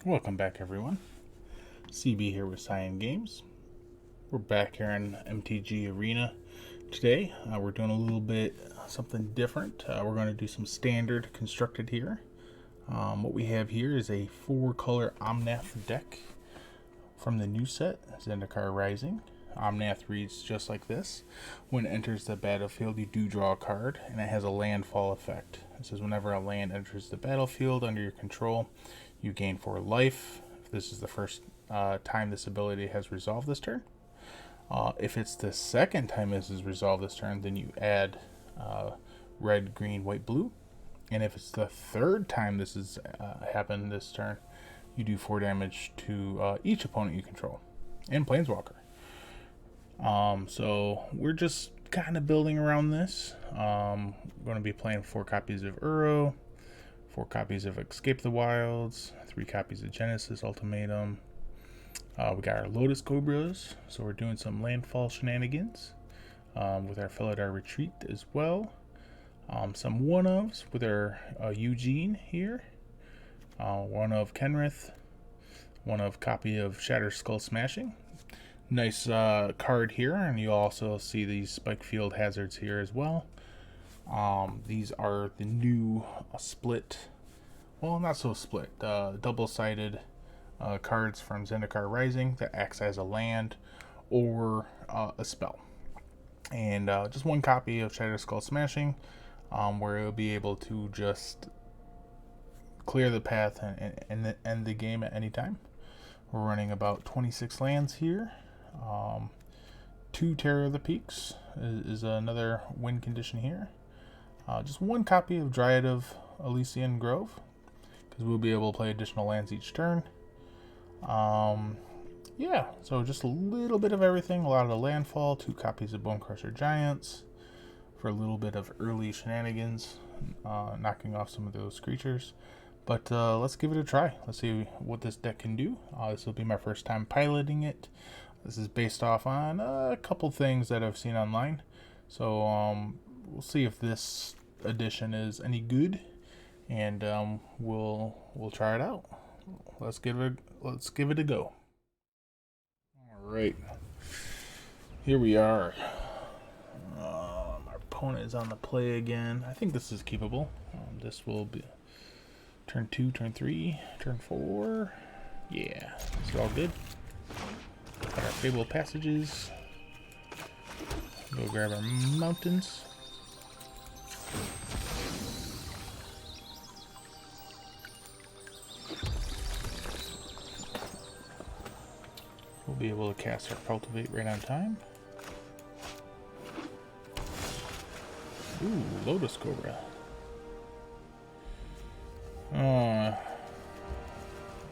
Welcome back, everyone. CB here with Cyan Games. We're back here in MTG Arena today. We're doing a little bit something different. We're going to do some standard constructed here. What we have here is a 4-color Omanth deck from the new set, Zendikar Rising. Omanth reads just like this. When it enters the battlefield, you do draw a card, and it has a landfall effect. It says whenever a land enters the battlefield under your control, you gain 4 life. If this is the first time this ability has resolved this turn. If it's the second time this is resolved this turn, then you add red, green, white, blue. And if it's the third time this has happened this turn, you do 4 damage to each opponent you control and Planeswalker. So we're just kind of building around this. We're going to be playing 4 copies of Uro, 4 copies of Escape the Wilds, 3 copies of Genesis Ultimatum. We got our Lotus Cobras, so we're doing some landfall shenanigans with our Felidar Retreat as well. Some one-ofs with our Eugene here, one of Kenrith, one of copy of Shatter Skull Smashing. Nice card here, and you also see these Spike Field Hazards here as well. These are the new split, well, not so split, double-sided cards from Zendikar Rising that acts as a land or a spell. And just 1 copy of Shatter Skull Smashing, where it'll be able to just clear the path and end the game at any time. We're running about 26 lands here. 2 Terror of the Peaks is another win condition here. Just 1 copy of Dryad of Elysian Grove, because we'll be able to play additional lands each turn. Yeah, so just a little bit of everything. A lot of the landfall, 2 copies of Bonecrusher Giants for a little bit of early shenanigans, knocking off some of those creatures. But let's give it a try. Let's see what this deck can do. This will be my first time piloting it. This is based off on a couple things that I've seen online. So we'll see if this edition is any good, and we'll try it out. Let's give it a go. All right, here we are. My opponent is on the play again. I think this is keepable. This will be turn 2, turn 3, turn 4. Yeah, this is all good. Got our Fable Passages. Go grab our mountains. We'll be able to cast our Cultivate right on time. Ooh, Lotus Cobra.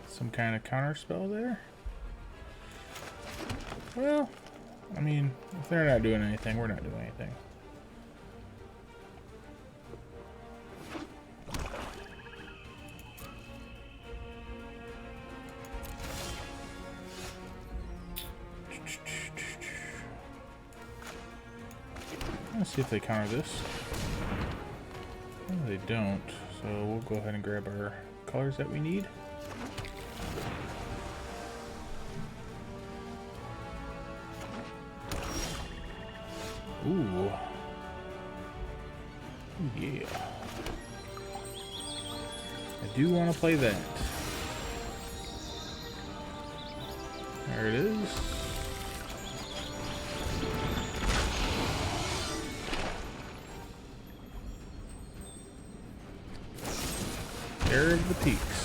Some kind of counter spell there. Well, I mean, if they're not doing anything, we're not doing anything. Let's see if they counter this. No, they don't, so we'll go ahead and grab our colors that we need. Ooh. Yeah. I do want to play that. There it is. Terror of the Peaks.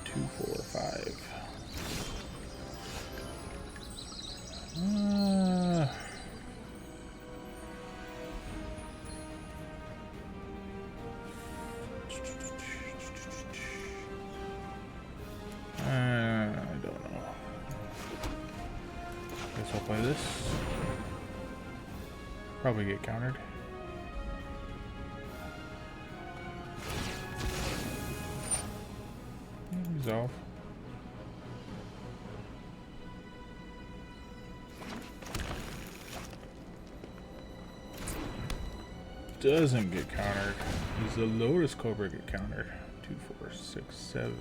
2, 4, 5. I don't know. Guess I'll play this. Probably get countered. Resolve. doesn't get countered. Does the Lotus Cobra get countered? 2, 4, 6, 7.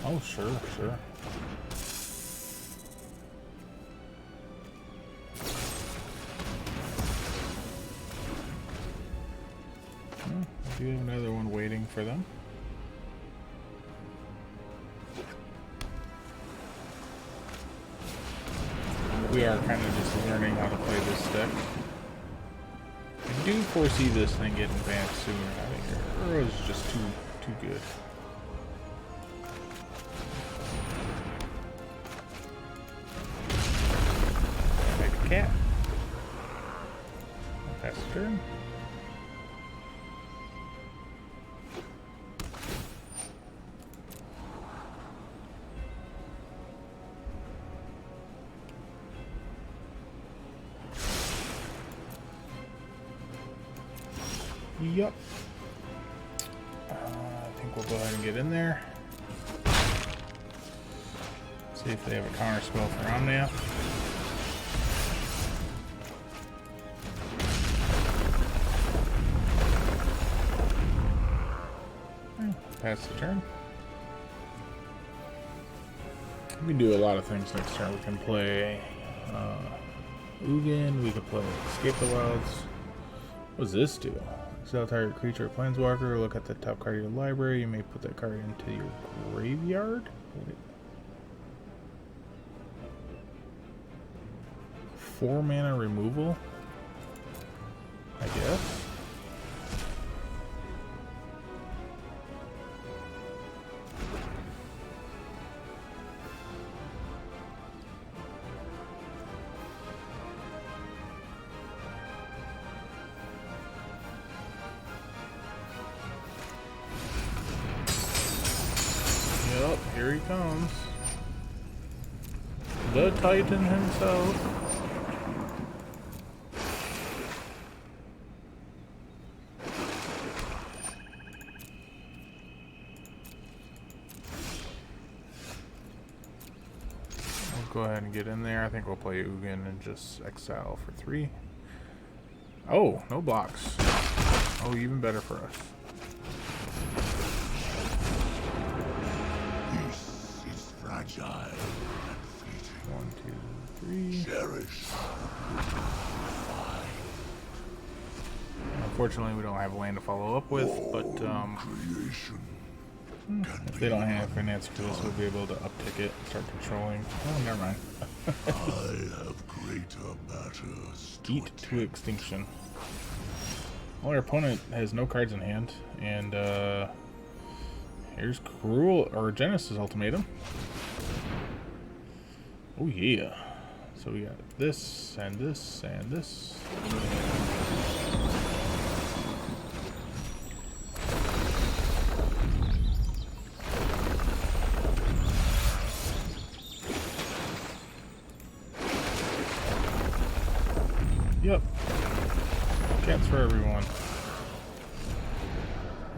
Oh, sure. We do have another one waiting for them. We are kind of just learning how to play this deck. I do foresee this thing getting banned sooner. I think Uro's just too good. Back to cat. Pass the turn. Yep. I think we'll go ahead and get in there. See if they have a counter spell for Omnath. Pass the turn. We can do a lot of things next turn. We can play Ugin. We can play Escape the Wilds. What does this do? Exile target creature or planeswalker. Look at the top card of your library. You may put that card into your graveyard. Wait. 4 mana removal, I guess. Yep, here he comes. The Titan himself. We'll go ahead and get in there. I think we'll play Ugin and just exile for 3. Oh, no blocks. Oh, even better for us. Fragile and fleeting. 1, 2, 3. Cherish. Unfortunately, we don't have a land to follow up with, but Creation if they don't have an answer to this, we'll be able to uptick it and start controlling. Oh, never mind. I have greater matters to Eat to extinction. Well, our opponent has no cards in hand, and here's Cruel or Genesis Ultimatum. Oh yeah. So we got this and this and this. Yep. Cats for everyone.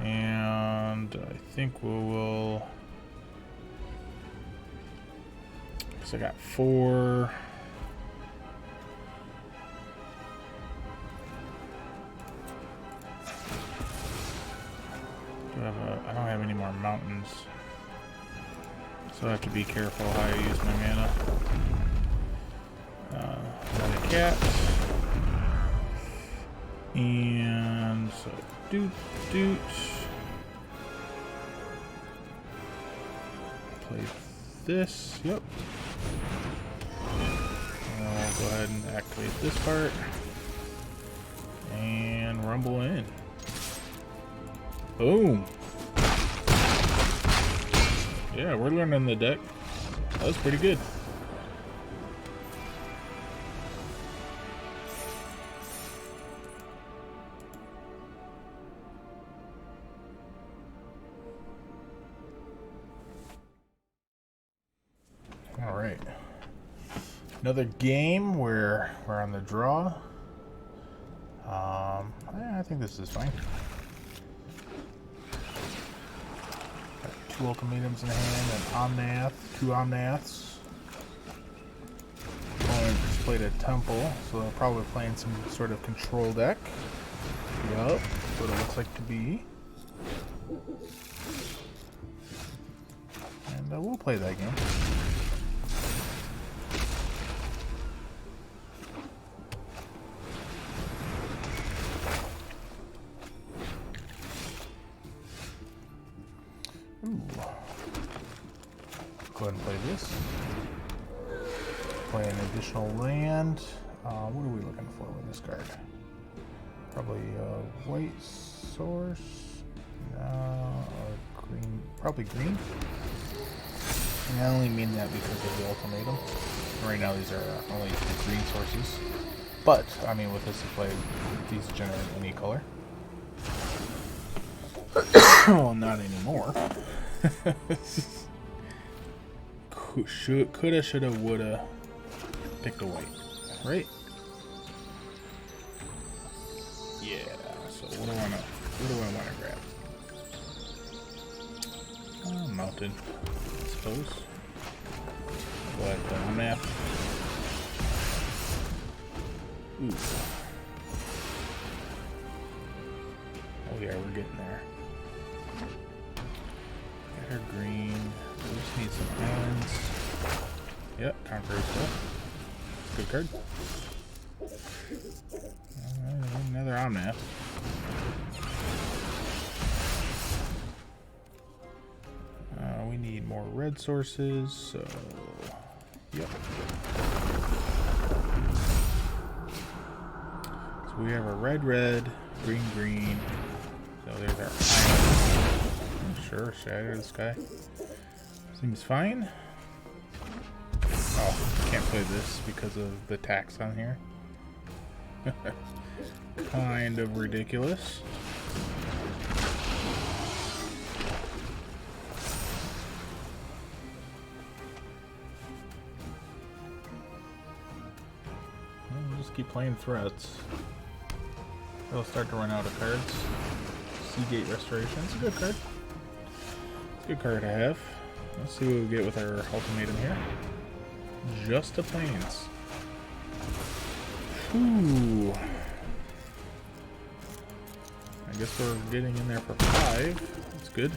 And I think we will. So I got 4. I don't have any more mountains, so I have to be careful how I use my mana. Another cat. And so doot. Play this. Yep. And I'll go ahead and activate this part and rumble in. Boom. Yeah, we're learning the deck. That was pretty good. All right. Another game where we're on the draw. I think this is fine. Got 2 ultimatums in hand and Omnath, 2 Omnaths. Opponent played a temple, so they're probably playing some sort of control deck. Yup, that's what it looks like to be. And we'll play that game. Ooh. Go ahead and play this. Play an additional land. What are we looking for with this card? Probably white source. No, or green. Probably green. And I only mean that because of the ultimatum. Right now these are only green sources. But, I mean, with this to play, these generate any color. Well, not anymore. Coulda, shoulda, woulda. Picked a white, right? Yeah. So what do I want to grab? Mounted, I suppose. But map. Ooh. Oh yeah, we're getting there. Get her green. We just need some hands. Yep, Conqueror stuff. Good card. Another Omanth. We need more red sources, so yep. So we have a red, green, green. So there's our island. Sure, Shatter the Sky. Seems fine. Oh, can't play this because of the tax on here. Kind of ridiculous. We'll just keep playing threats. It'll start to run out of cards. Seagate Restoration. It's a good card. It's a good card to have. Let's see what we get with our ultimatum here. Just a plains. Ooh. I guess we're getting in there for 5. That's good.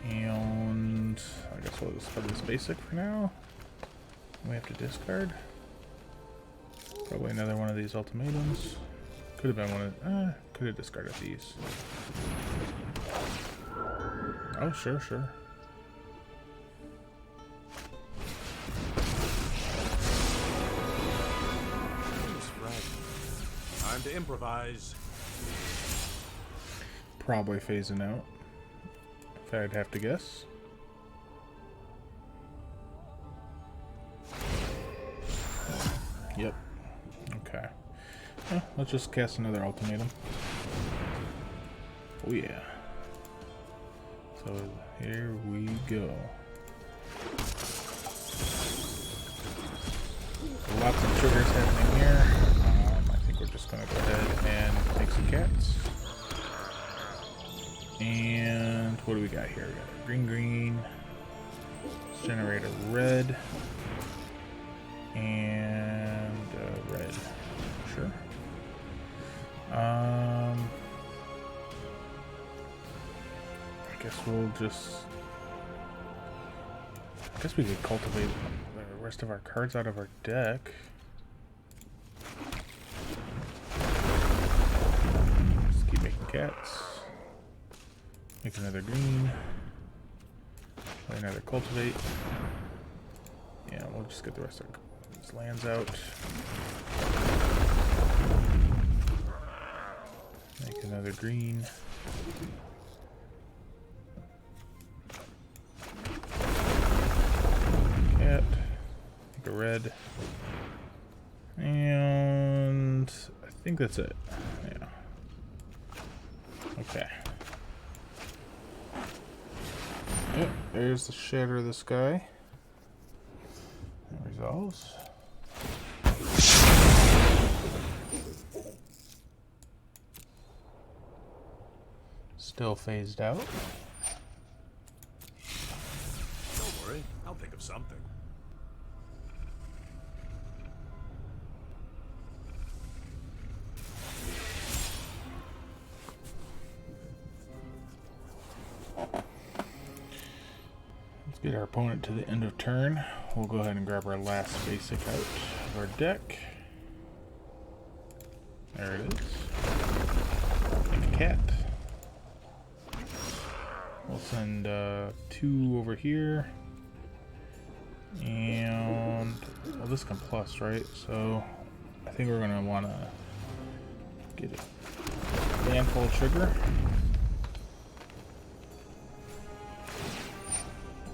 And I guess we'll just play this basic for now. We have to discard. Probably another one of these ultimatums. Could have been one of. Could have discarded these. Oh, sure. Time to improvise. Probably phasing out, if I'd have to guess. Yep. Okay. Well, let's just cast another ultimatum. Oh yeah. So here we go. So lots of triggers happening here. I think we're just gonna go ahead and take some cats. And what do we got here? We got a green. Let's generate a red. And a red. Sure. I guess we'll just... I guess we could cultivate the rest of our cards out of our deck. Just keep making cats. Make another green. Play another cultivate. Yeah, we'll just get the rest of these lands out. Make another green. Cat. Make a red. And I think that's it. Yeah. Okay. Yep, there's the Shatter of the Sky. It resolves. Still phased out. Don't worry, I'll think of something. Get our opponent to the end of turn. We'll go ahead and grab our last basic out of our deck. There it is. And a cat. We'll send 2 over here. And well, this can plus, right? So I think we're gonna want to get a landfall trigger.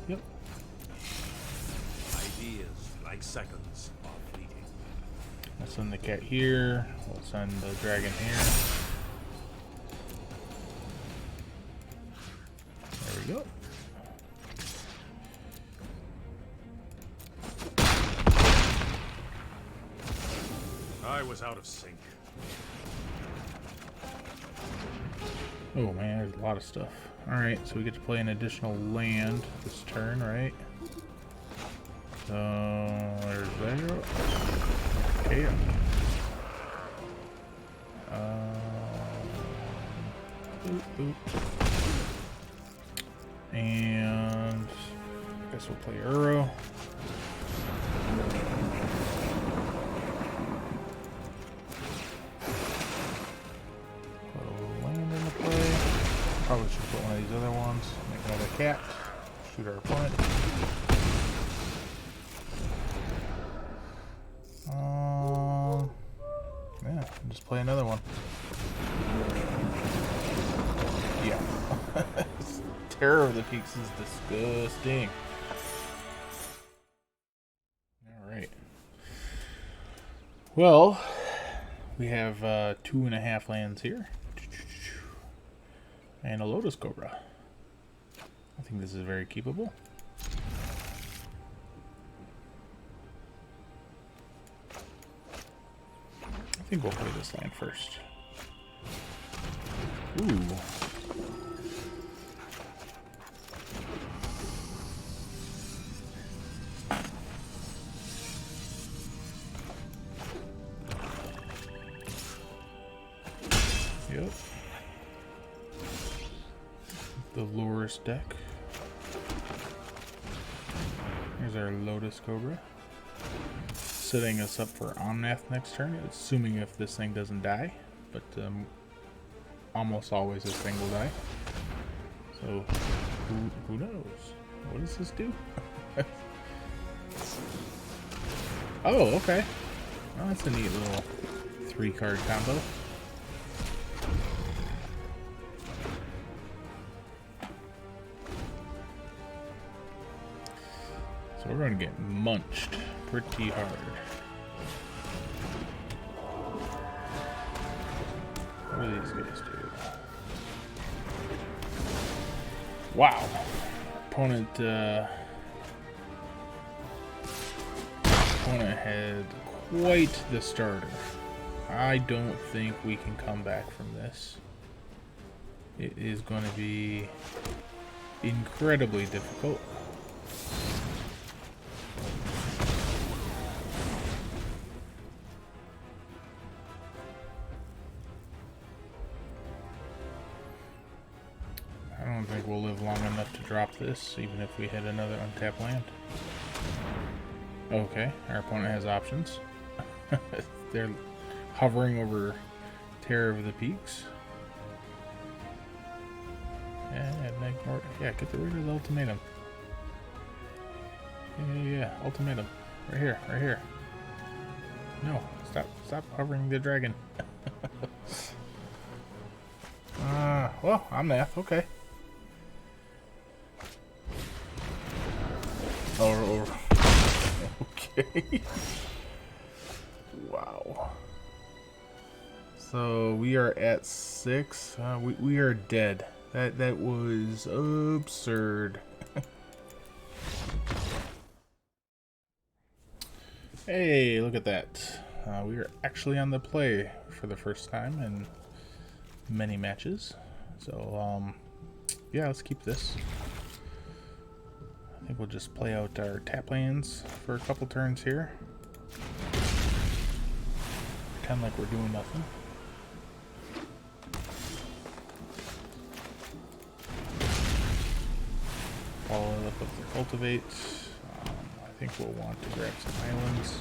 Yep. Ideas, like seconds, are fleeting. We'll send the cat here. We'll send the dragon here. There we go. I was out of sync. Oh man, there's a lot of stuff. Alright, so we get to play an additional land this turn, right? So, there's that. Okay. And I guess we'll play Uro. Probably should put one of these other ones. Make another cat. Shoot our opponent. Yeah, just play another one. Yeah. Terror of the Peaks is disgusting. Alright. Well, we have 2.5 lands here. And a Lotus Cobra. I think this is very keepable. I think we'll play this land first. Ooh. Yep. The Loris deck. Here's our Lotus Cobra. Setting us up for Omanth next turn, assuming if this thing doesn't die. But almost always this thing will die. So, who knows? What does this do? Oh, okay. Well, that's a neat little 3-card combo. So we're going to get munched pretty hard. What do these guys do? Wow. Opponent had quite the starter. I don't think we can come back from this. It is going to be incredibly difficult. I don't think we'll live long enough to drop this, even if we hit another untapped land. Okay, our opponent has options. They're hovering over Terror of the Peaks. Yeah, get rid of the ultimatum. Yeah, ultimatum. Right here. No, stop hovering the dragon. Well, I'm Nath, okay. Okay. Wow. So we are at 6. We are dead. That was absurd. Hey, look at that. We are actually on the play for the first time in many matches. So, yeah, let's keep this. I think we'll just play out our tap lands for a couple turns here. Pretend like we're doing nothing. Follow it up with the cultivate. I think we'll want to grab some islands.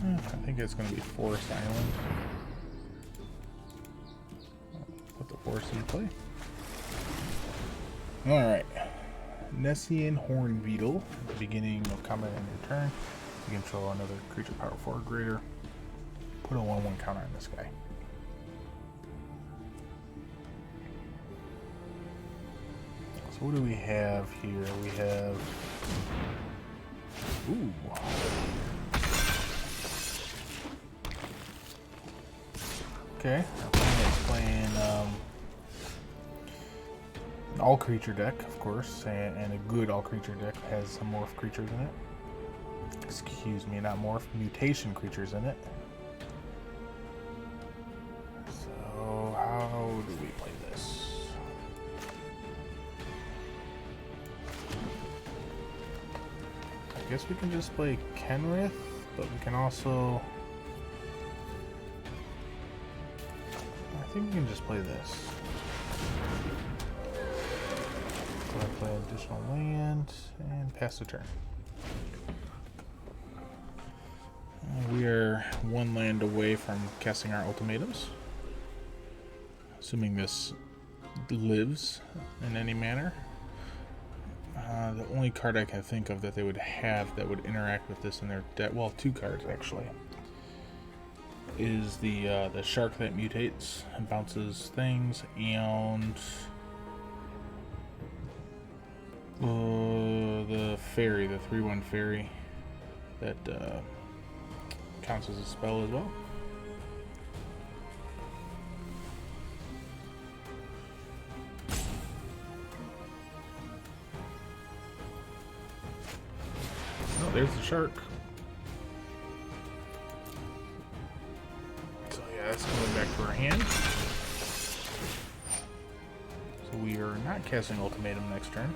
I think it's going to be Forest Island. Put the forest in play. Alright. Nessian Horn Beetle. At the beginning of combat and your turn, you control another creature power 4 or greater. Put a 1/1 counter on this guy. So what do we have here? We have... Ooh. Okay, our opponent's playing an all-creature deck, of course, and a good all-creature deck has some morph creatures in it. Excuse me, not morph, mutation creatures in it. So, how do we play this? I guess we can just play Kenrith, but we can also... I think we can just play this. So I play additional land and pass the turn. We are one land away from casting our ultimatums. Assuming this lives in any manner. The only card I can think of that they would have that would interact with this in their deck, well, two cards actually, is the shark that mutates and bounces things, and the fairy, the 3/1 fairy that counts as a spell as well. Oh, there's the shark. So yeah, that's going back to our hand. So we are not casting ultimatum next turn.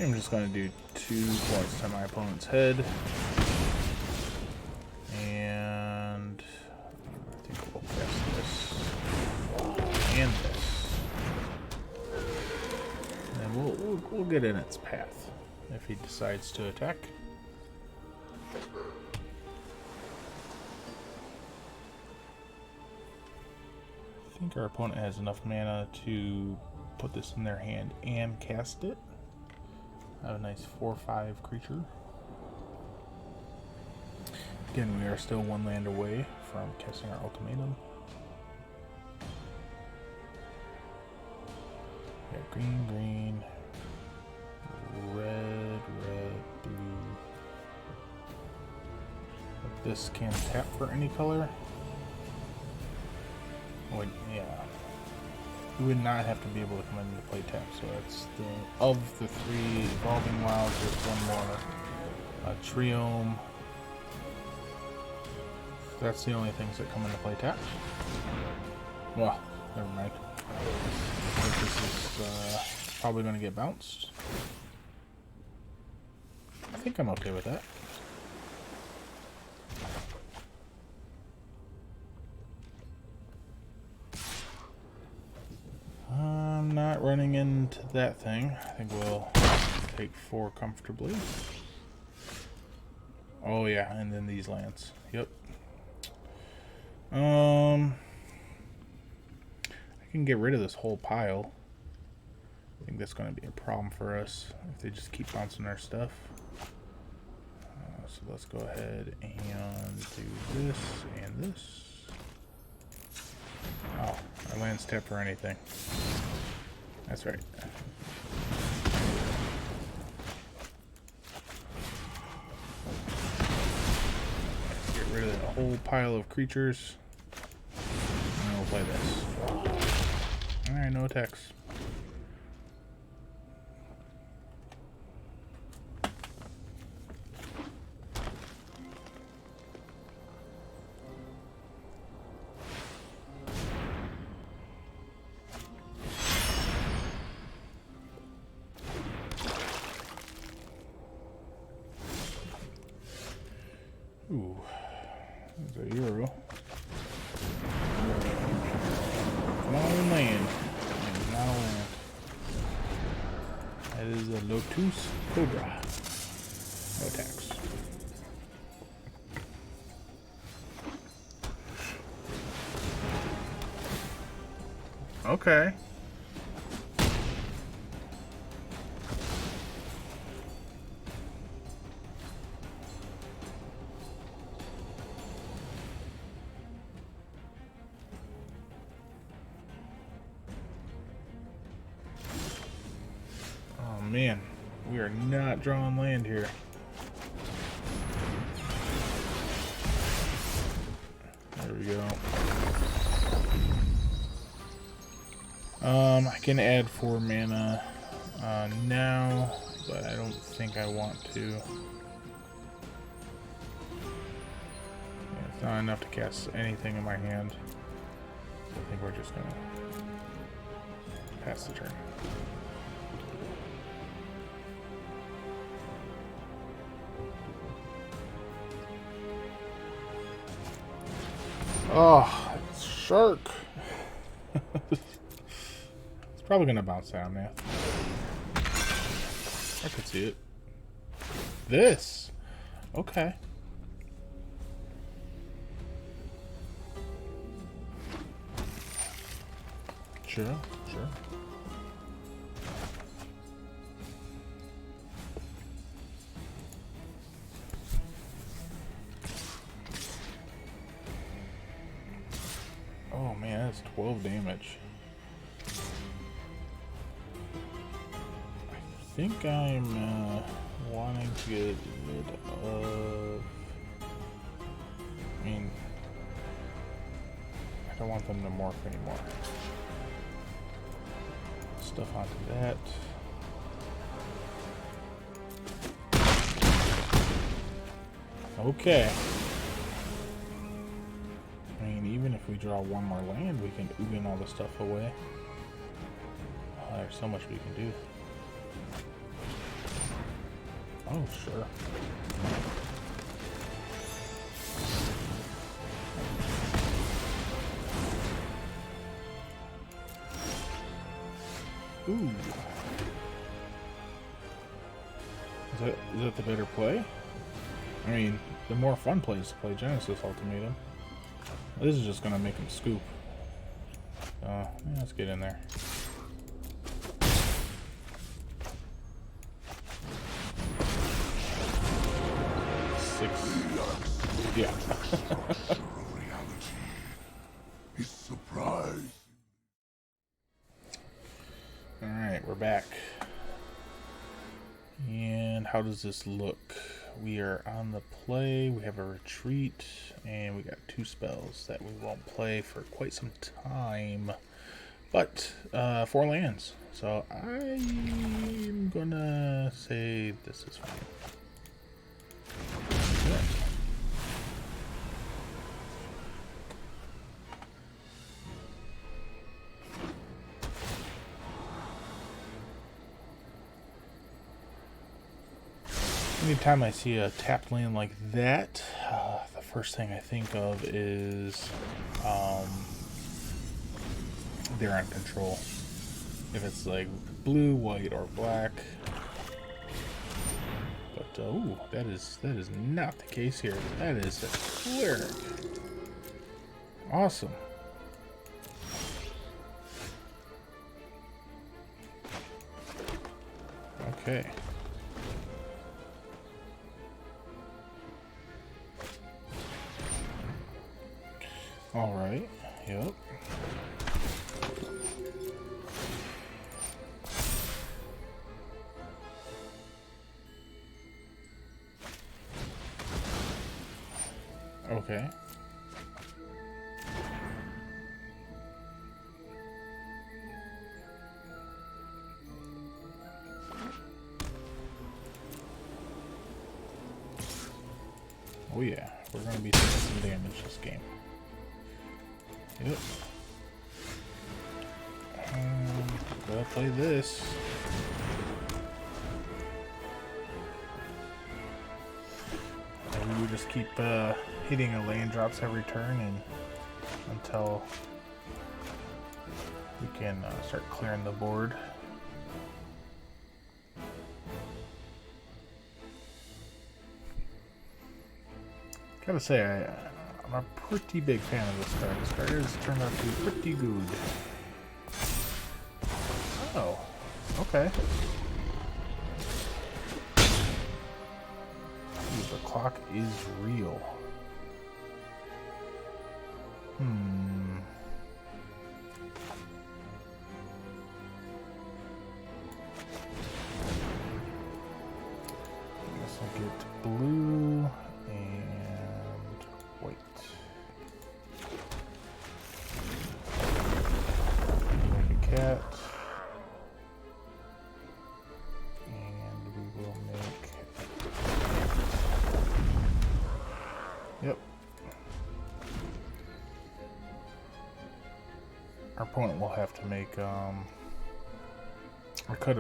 I'm just going to do 2 points to my opponent's head. And I think we'll cast this and this. And then we'll get in its path if he decides to attack. I think our opponent has enough mana to put this in their hand and cast it. I have a nice 4/5 creature. Again, we are still one land away from casting our ultimatum. We got green, green, red, red, blue. But this can tap for any color. Oh, yeah. We would not have to be able to come into play tap, so that's of the 3 evolving wilds, there's one more. Triome. That's the only things that come into play tap. Well, never mind. I think this is probably going to get bounced. I think I'm okay with that. I'm not running into that thing. I think we'll take 4 comfortably. Oh yeah, and then these lands. Yep. I can get rid of this whole pile. I think that's going to be a problem for us if they just keep bouncing our stuff. So let's go ahead and do this and this. Oh, our land's tapped for anything. That's right. Get rid of that whole pile of creatures. And we'll play this. Alright, no attacks. The Euro. Come on, land. And now land. That is a Lotus Cobra. No attacks. Okay. Oh man, we are not drawing land here. There we go. I can add 4 mana now, but I don't think I want to. Yeah, it's not enough to cast anything in my hand. So I think we're just gonna pass the turn. Oh, it's shark. It's probably gonna bounce down now. I could see it. This. Okay. Sure, sure. Oh man, that's 12 damage. I think I'm wanting to get rid of... I mean, I don't want them to morph anymore. Stuff onto that. Okay. I mean, even if we draw one more land, we can Ugin all the stuff away. Oh, there's so much we can do. Oh, sure. Ooh. Is that the better play? I mean, the more fun play is to play Genesis Ultimatum. This is just gonna make him scoop. Yeah, let's get in there. Yeah. His surprise. Alright, we're back. And how does this look? We are on the play, we have a retreat, and we got 2 spells that we won't play for quite some time. But 4 lands. So I'm gonna say this is fine. Yeah. Anytime I see a tapped land like that, the first thing I think of is they're on control. If it's like blue, white, or black. But ooh, that is not the case here. That is a cleric. Awesome. Okay. All right. Yep. Okay. Oh yeah, we're gonna be taking some damage this game. Yep. Gotta play this. just keep hitting a land drops every turn and until we can start clearing the board. Gotta say, I'm a pretty big fan of this card. This card has turned out to be pretty good. Oh, okay. Ooh, the clock is real. I guess I'll get blue and white. Make a cat. And we will make... Yep. Our opponent will have to make, I should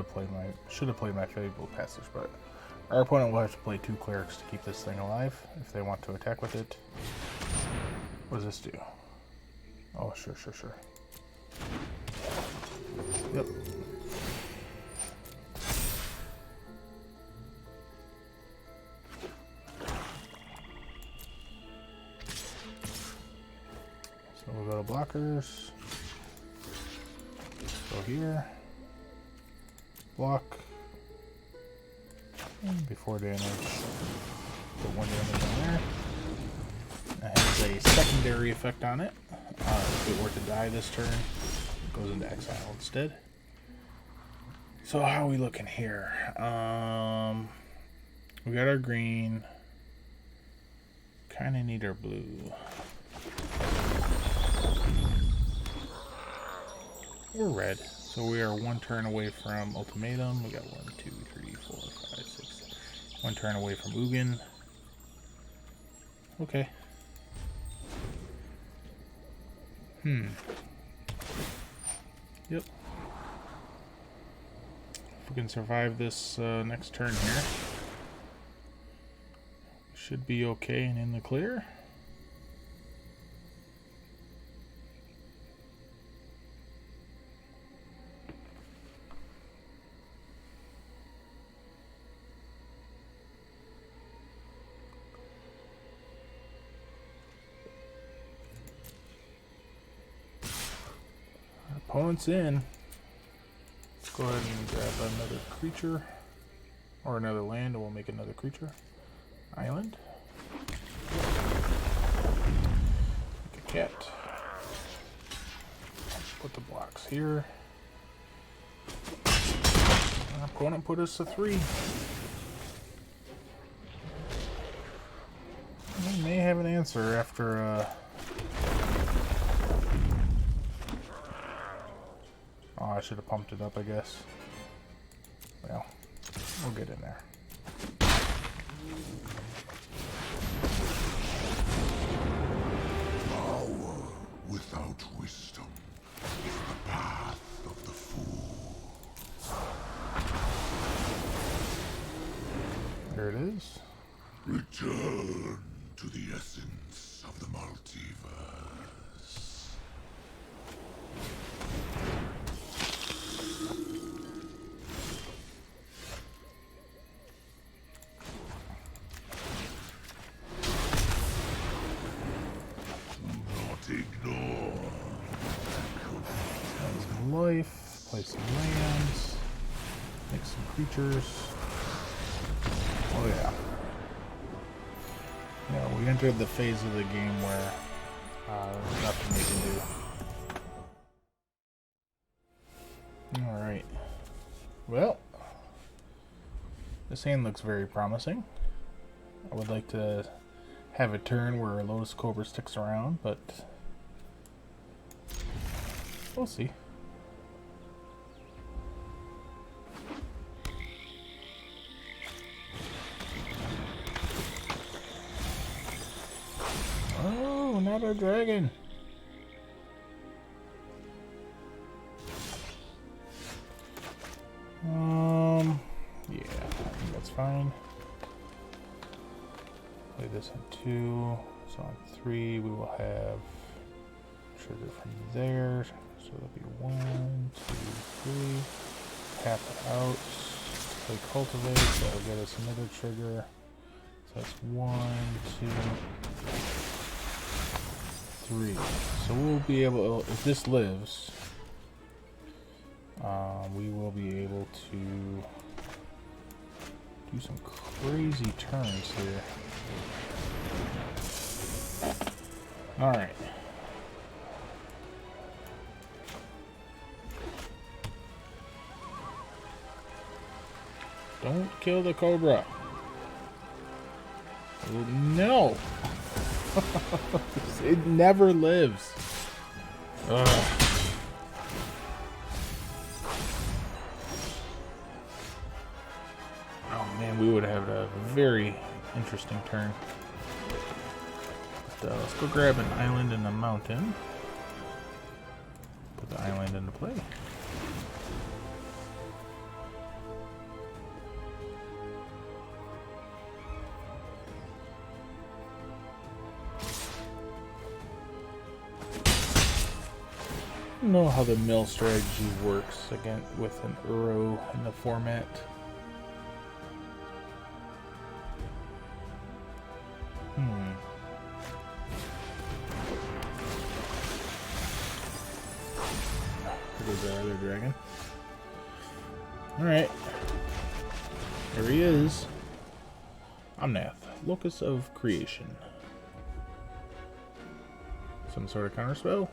have played my Fabled Passage, but our opponent will have to play 2 clerics to keep this thing alive if they want to attack with it. What does this do? Oh, sure. Yep. So we'll go to blockers. Go here. Block. And before damage, put 1 damage on there. That has a secondary effect on it. If it were to die this turn, it goes into exile instead. So how are we looking here? We got our green. Kind of need our blue. Or red. So we are 1 turn away from ultimatum. We got 1, 2, 3, 4, 5, 6. 1 turn away from Ugin. Okay. Yep. If we can survive this next turn here, should be okay and in the clear. Opponent's in. Let's go ahead and grab another creature. Or another land, and we'll make another creature. Island. Make a cat. Put the blocks here. Our opponent put us to 3. We may have an answer after oh, I should have pumped it up, I guess. Well, we'll get in there. Power without wisdom is the path of the fool. There it is. Return to the essence of the multiverse. Ignore. Play some life, play some lands, make some creatures. Oh yeah. Yeah, we entered the phase of the game where there's nothing we can do. Alright. Well, this hand looks very promising. I would like to have a turn where Lotus Cobra sticks around, but we'll see. Oh, not a dragon. Yeah, I think that's fine. Play this on 2. So on 3 we will have trigger from there. So that'll be 1, 2, 3. Tap it out. Play cultivate. That'll get us another trigger. So that's 1, 2, 3. So we'll be able, if this lives, we will be able to do some crazy turns here. Alright. Don't kill the cobra. Oh, no! It never lives. Ugh. Oh man, we would have a very interesting turn. But, let's go grab an island and a mountain. Put the island into play. I don't know how the mill strategy works again with an Uro in the format. There goes that other dragon. Alright. Here he is. Omanth, Locus of Creation. Some sort of counterspell?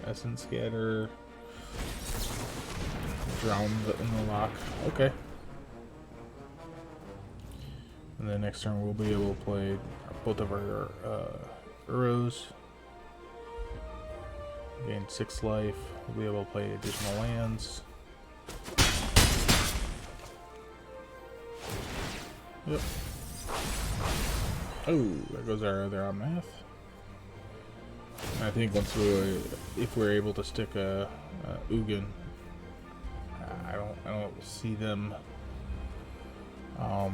Essence Scatter. Drown in the lock. Okay. And then next turn we'll be able to play both of our Uros. Gain 6 life. We'll be able to play additional lands. Yep. Oh, there goes our other Omanth. I think once if we're able to stick a Ugin, I don't see them. Oh.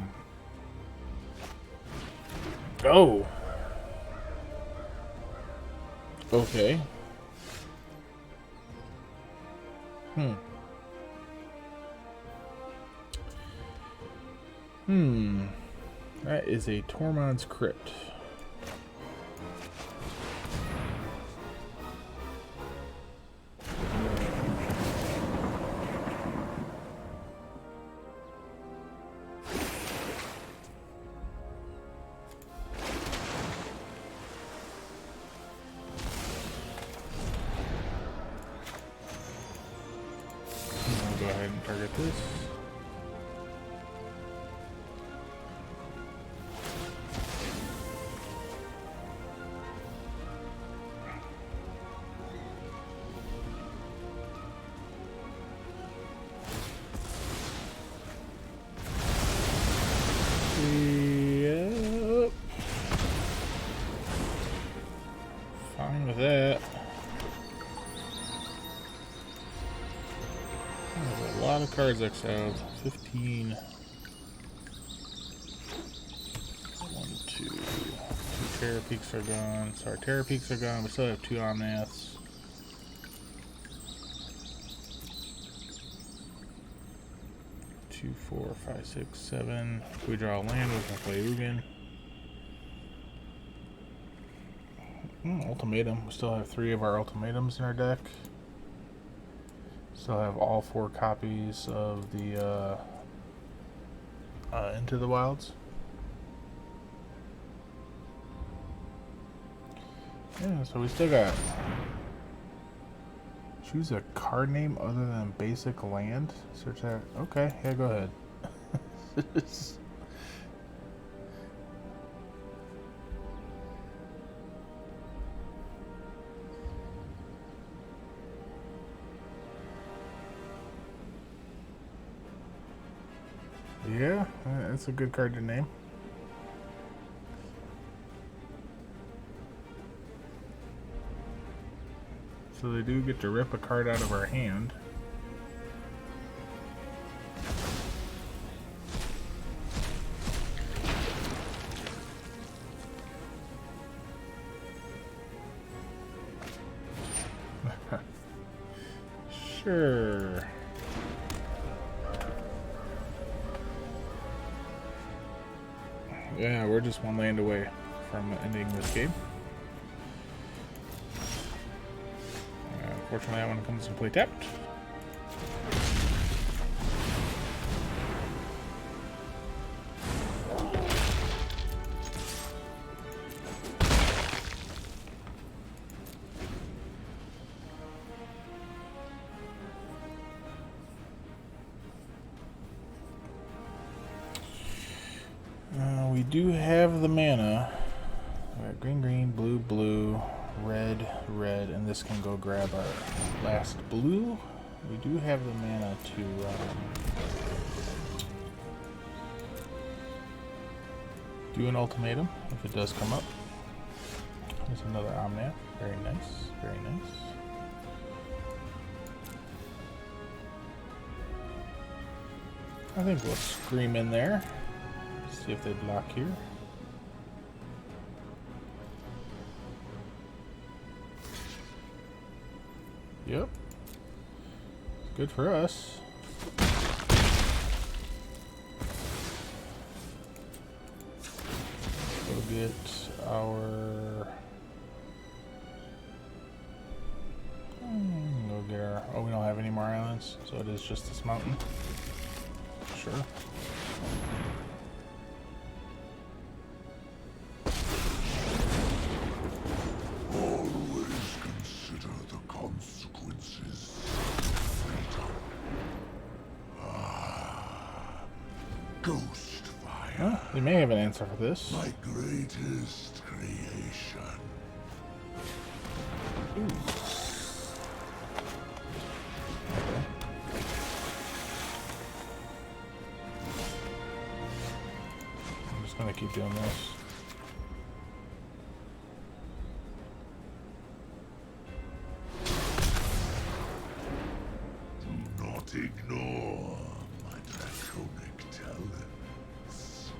Okay. That is a Tormod's Crypt. I'll go ahead and target this. Yep. Fine with that. There's a lot of cards exiled. 15. 1, 2. 2 Terra Peaks are gone. So our Terra Peaks are gone. We still have 2 Omanths. Two, 4, 5, 6, 7. If we draw a land, we can play Ugin. Ultimatum. We still have 3 of our ultimatums in our deck. Still have all 4 copies of the Into the Wilds. Yeah, so we still got. Choose a card name other than basic land. Search that. Okay, yeah, go ahead. Yeah, that's a good card to name. So they do get to rip a card out of our hand. Sure. Yeah, we're just one land away from ending this game. Unfortunately, that one comes to play tapped. We do have the mana. We got green, green, blue, blue, red, red, and this can go grab our last blue. We do have the mana to do an ultimatum if it does come up. There's another Omnath. Very nice, very nice. I think we'll scream in there. See if they block here. Yep. Good for us. Go get our... Go get our... Oh, we don't have any more islands, so it is just this mountain. Sure. Always consider the consequences. Ghost fire. Well, they may have an answer for this. My greatest creation. I'm just gonna keep doing this. Do not ignore my draconic talents.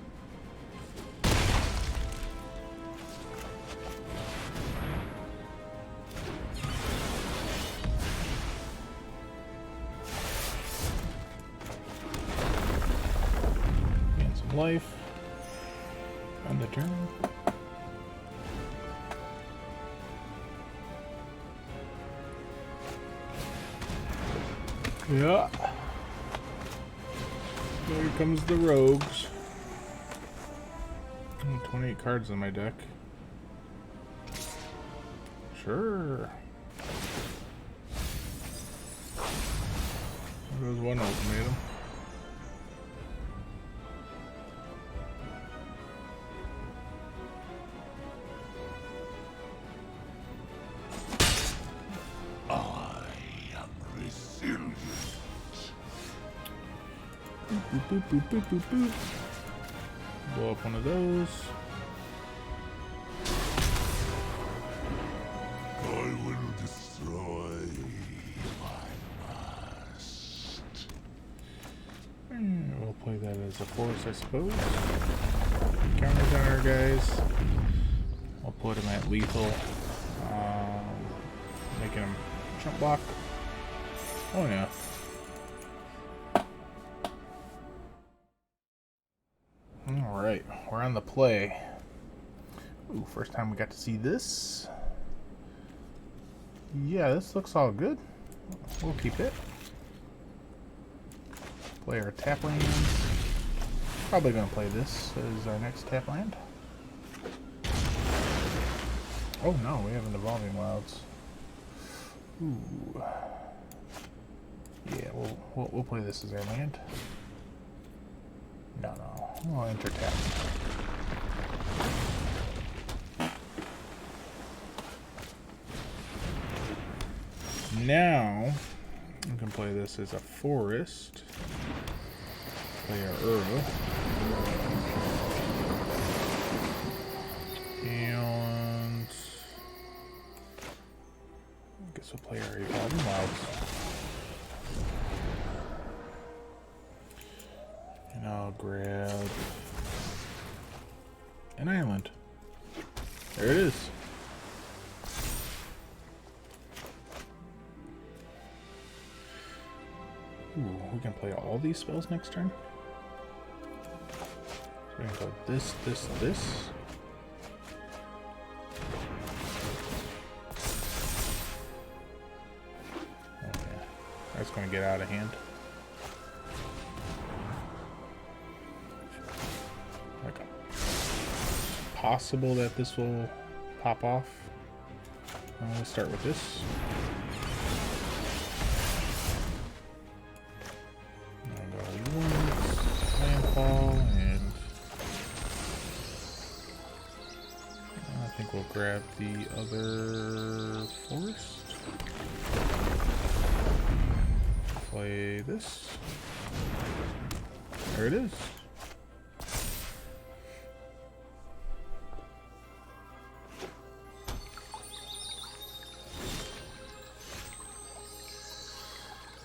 Gain some life. End the turn. Yeah. Here comes the rogues. 28 cards in my deck. Sure. There goes one ultimatum. I am resilient. Boop, boop, boop, boop, boop, boop. Blow up one of those. I will destroy my past. We'll play that as a force, I suppose. Counters on our guys. I'll put him at lethal. Making him jump block. Oh yeah. Alright, we're on the play. Ooh, first time we got to see this. Yeah, this looks all good. We'll keep it. Play our tap land. Probably gonna play this as our next tap land. Oh no, we have an Evolving Wilds. Ooh. Yeah, we'll play this as our land. No, we'll enter tap. Now we can play this as a forest. Play our Uro. And I guess we'll play our Evolving Wilds. And I'll grab an island. There it is. Ooh, we can play all these spells next turn. So we can go this, this, this. Oh yeah, that's going to get out of hand. Like possible that this will pop off. We'll start with this. Landfall, and I think we'll grab the other forest. Play this. There it is.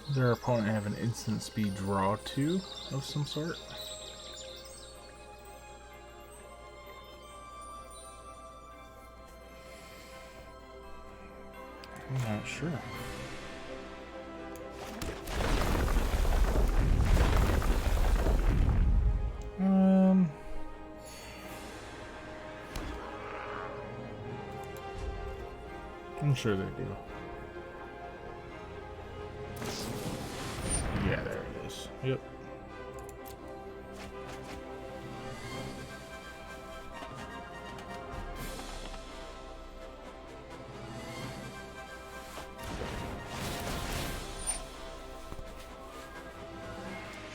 Does our opponent have an instant speed draw too of some sort? I'm not sure. I'm sure they do. Yeah, there it is. Yep.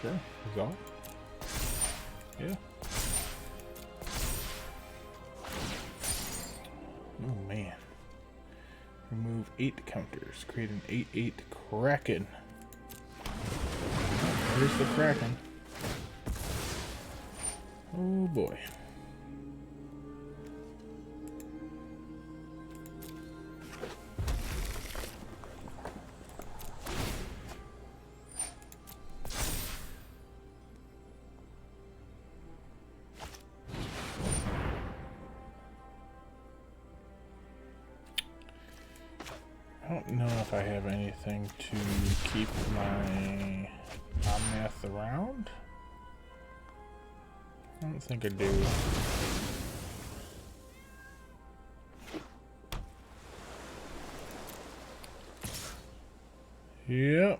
Sure. Resolve. Yeah. Oh man. Remove 8 counters. Create an 8/8 Kraken. There's the Kraken. Oh boy. I don't know if I have anything to keep my Omanth around. I don't think I do. Yep.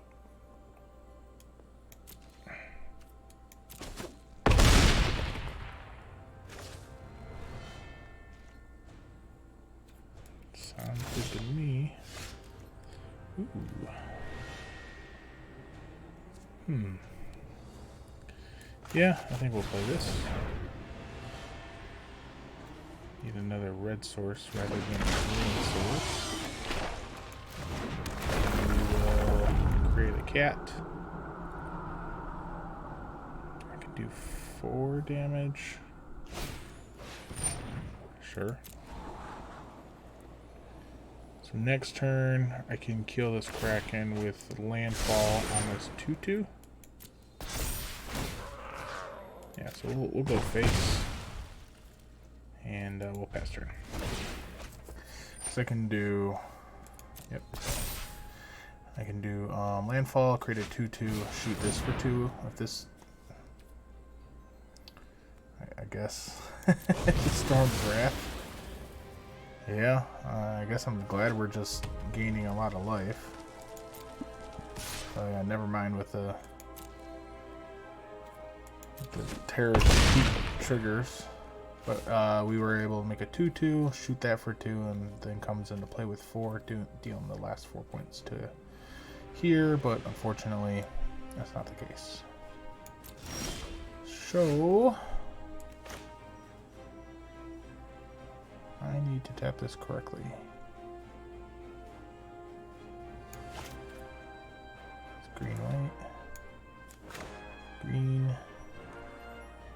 Sounds good to me. Ooh. Yeah, I think we'll play this. Need another red source rather than a green source. We will create a cat. I can do 4 damage. Sure. So next turn, I can kill this Kraken with landfall on this 2/2. Yeah, so we'll go face, and we'll pass turn. So I can do, yep. I can do landfall, create a 2/2, shoot this for 2. If this, I guess, Storm's Wrath. Yeah, I guess I'm glad we're just gaining a lot of life. So yeah, never mind with the terrorist triggers. But we were able to make a 2/2, shoot that for 2, and then comes into play with 4, dealing the last 4 points to here, but unfortunately, that's not the case. So I need to tap this correctly. It's green, white. Green.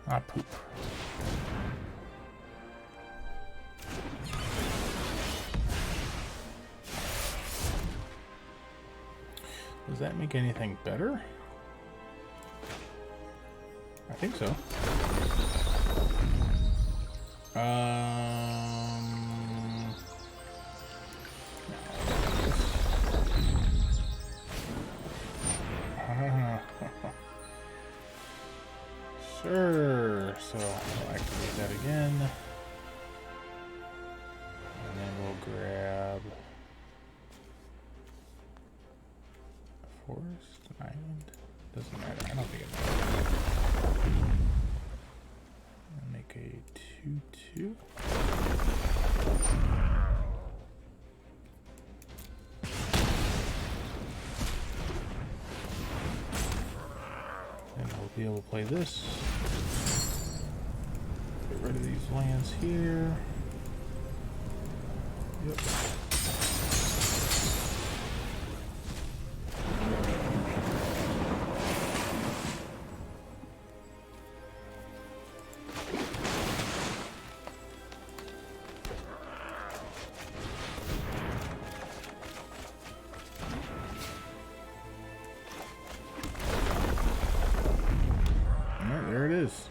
Ah, poop. Does that make anything better? I think so. sir. So we'll activate that again. And then we'll grab forest, an island. Doesn't matter. I don't think it matters. I'll make a 2/2. And we'll be able to play this. Get rid of these lands here. Yep. Alright, there it is.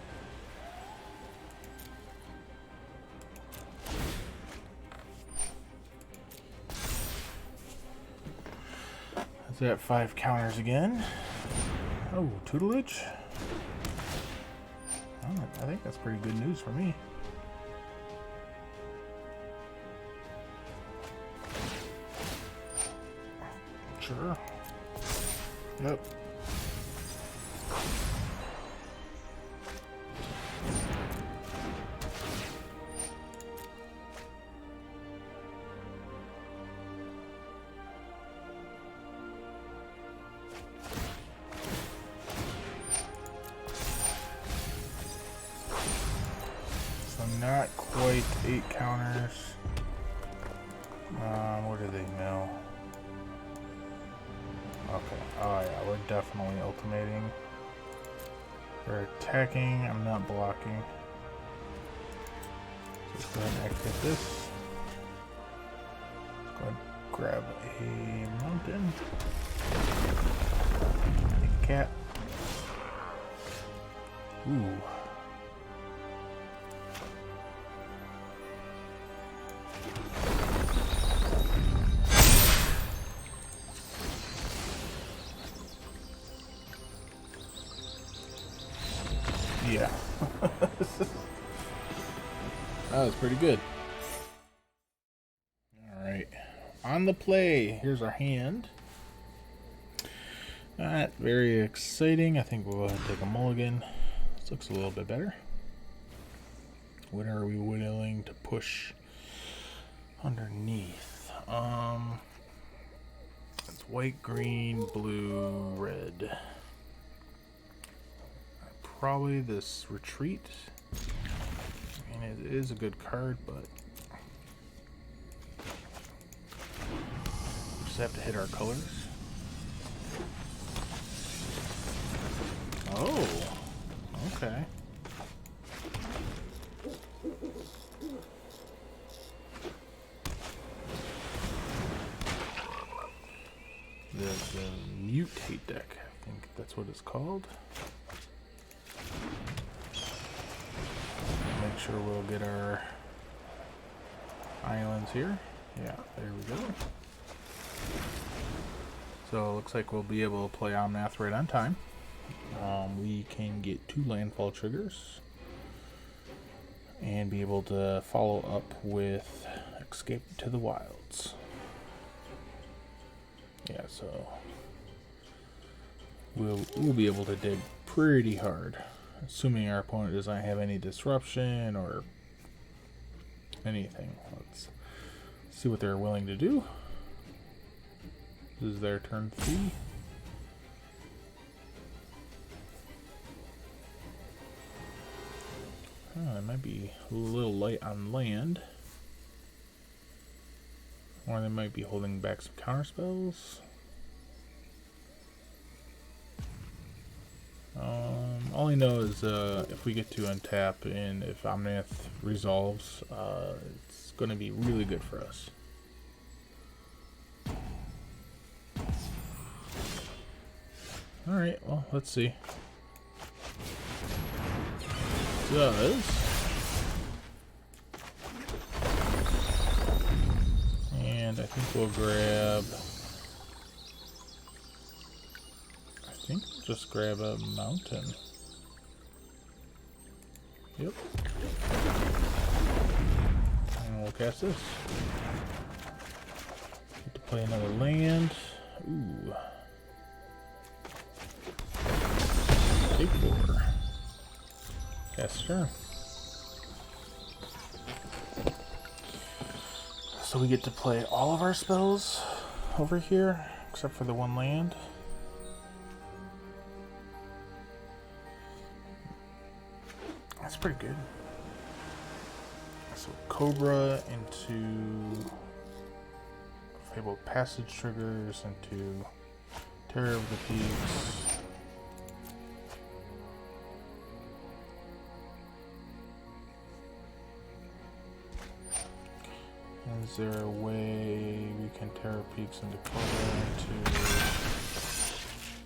Is that 5 counters again? Oh, tutelage? Oh, I think that's pretty good news for me. Sure. Yep. So not quite 8 counters. What do they know? Okay. Oh yeah, we're definitely ultimating. We're attacking. I'm not blocking. Just go ahead and activate this. Let's go ahead and grab a mountain. A cat. Ooh. Yeah. That was pretty good. Alright. On the play. Here's our hand. Not very exciting. I think we'll go ahead and take a mulligan. This looks a little bit better. What are we willing to push underneath? It's white, green, blue, red. Probably this retreat. I mean, it is a good card, but we just have to hit our colors. Oh, okay. The mutate deck, I think that's what it's called. Make sure we'll get our islands here. Yeah, there we go. So it looks like we'll be able to play Omanth right on time. We can get 2 landfall triggers and be able to follow up with Escape to the Wilds. Yeah, so we'll be able to dig pretty hard, assuming our opponent doesn't have any disruption or anything. Let's see what they're willing to do. This is their turn 3. Oh, it might be a little light on land. Or they might be holding back some counter spells. All I know is if we get to untap and if Omanth resolves, it's going to be really good for us. Alright, well, let's see. Does. And I think we'll grab... I think we'll just grab a mountain. Yep. And we'll cast this. Get to play another land. Ooh. Take 4. Cast turn. So we get to play all of our spells over here, except for the one land. That's pretty good. So Cobra into Fabled Passage triggers, into Terror of the Peaks. Is there a way we can Terror Peaks into Cobra into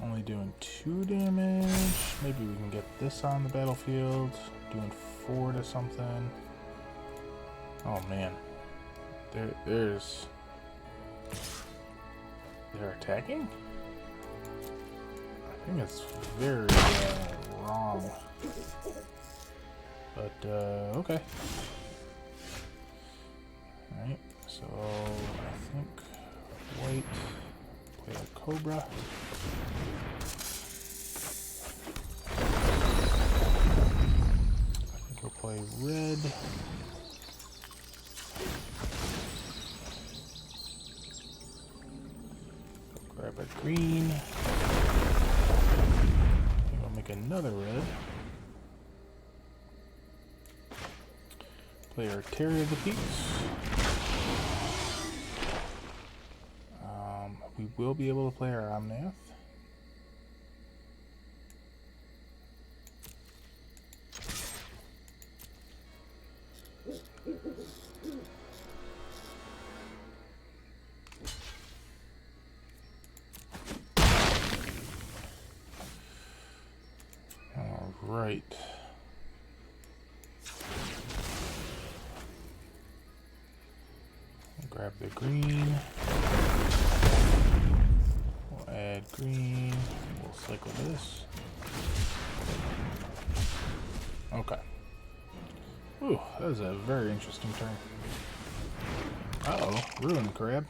only doing 2 damage? Maybe we can get this on the battlefield, doing 4 to something. Oh man, they're attacking? I think it's very wrong. But okay. Alright, so I think white play a Cobra. I think he'll play red. Grab a green. I think I'll make another red. Play our Terror of the Peaks. We will be able to play our Omanth. All right. Grab the green. We'll add green. We'll cycle this. Okay. Ooh, that was a very interesting turn. Uh-oh, ruined crab.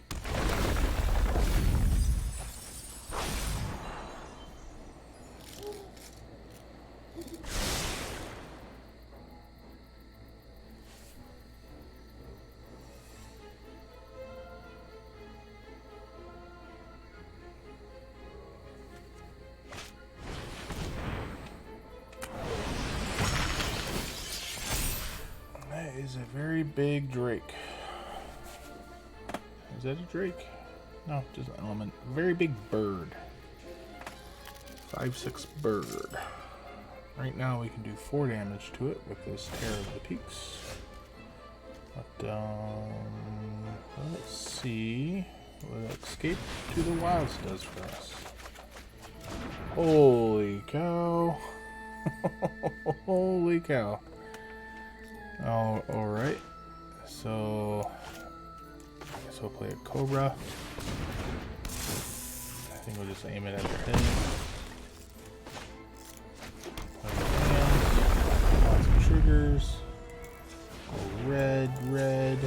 Is a very big drake. Is that a drake? No, just an element. Very big bird. 5/6 bird. Right now we can do 4 damage to it with this Terror of the Peaks. But let's see what Escape to the Wilds does for us. Holy cow. Holy cow. Oh, alright. So I guess we'll play a Cobra. I think we'll just aim it at their head. Play a hand. Lots of triggers. Go red, red.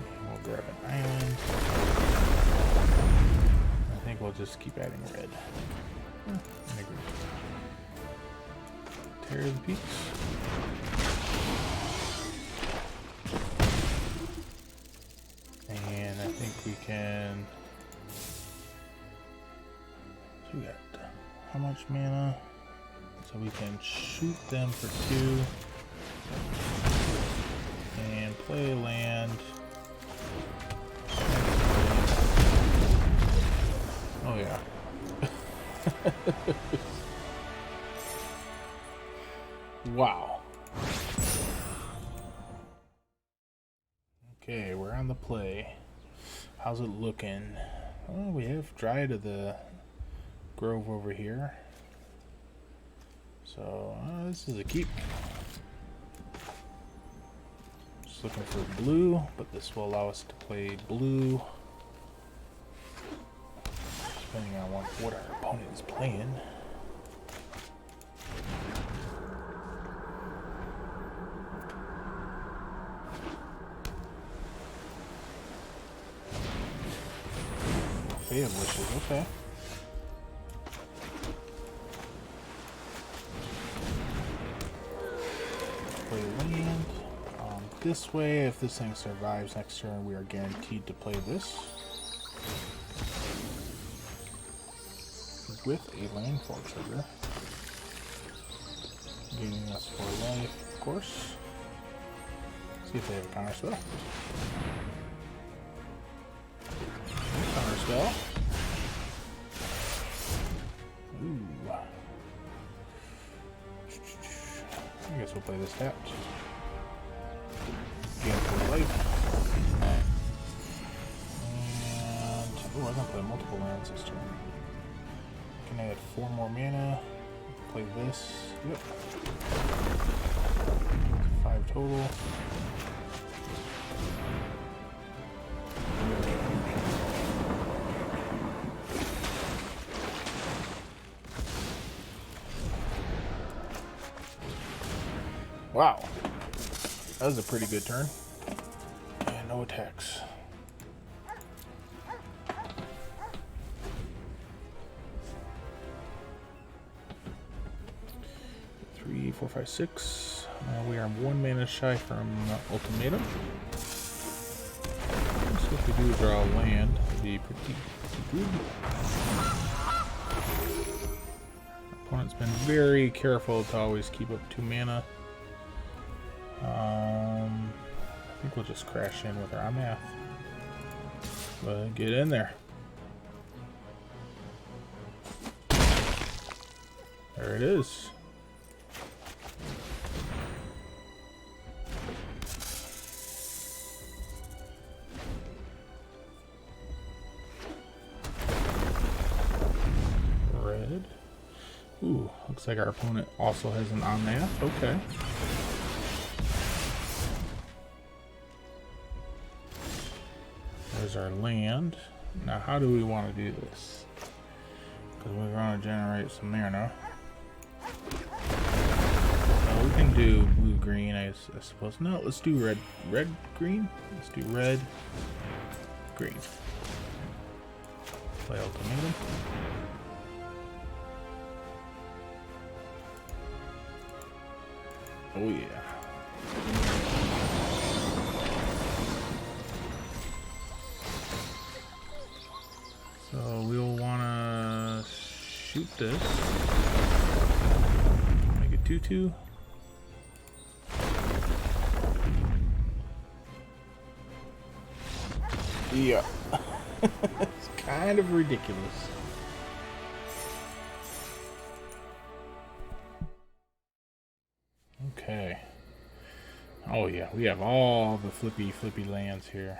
And we'll grab an island. I think we'll just keep adding red. I agree. Terror of the Peaks. And I think we can. So we got how much mana? So we can shoot them for 2 and play a land. Oh yeah. Wow. Okay, we're on the play. How's it looking? Oh, we have Dryad of the Grove over here. So, this is a keep. Just looking for blue, but this will allow us to play blue. Depending on what our opponent is playing. Bay of Wishes, okay. Play land. This way, if this thing survives next turn, we are guaranteed to play this. With a landfall trigger. Gaining us 4 life, of course. See if they have a counter spell. Counter spell. Ooh. I guess we'll play this tapped. Gain 4 life. And oh, I'm gonna play multiple lands this turn. Can add 4 more mana. Play this. Yep. 5 total. Wow. That was a pretty good turn. And no attacks. 3, 4, 5, 6. We are 1 mana shy from Ultimatum. So if we do draw a land, it'll be pretty good. Our opponent's been very careful to always keep up 2 mana. I think we'll just crash in with our Omanth. But get in there. There it is. Red. Ooh, looks like our opponent also has an Omanth. Okay. There's our land. Now, how do we want to do this? Because we want to generate some mana. We can do blue-green, I suppose. No, let's do red-green. Let's do red-green. Play Ultimatum. Oh yeah. So we'll want to shoot this. Make it 2/2. Yeah. It's kind of ridiculous. Okay. Oh yeah, we have all the flippy lands here.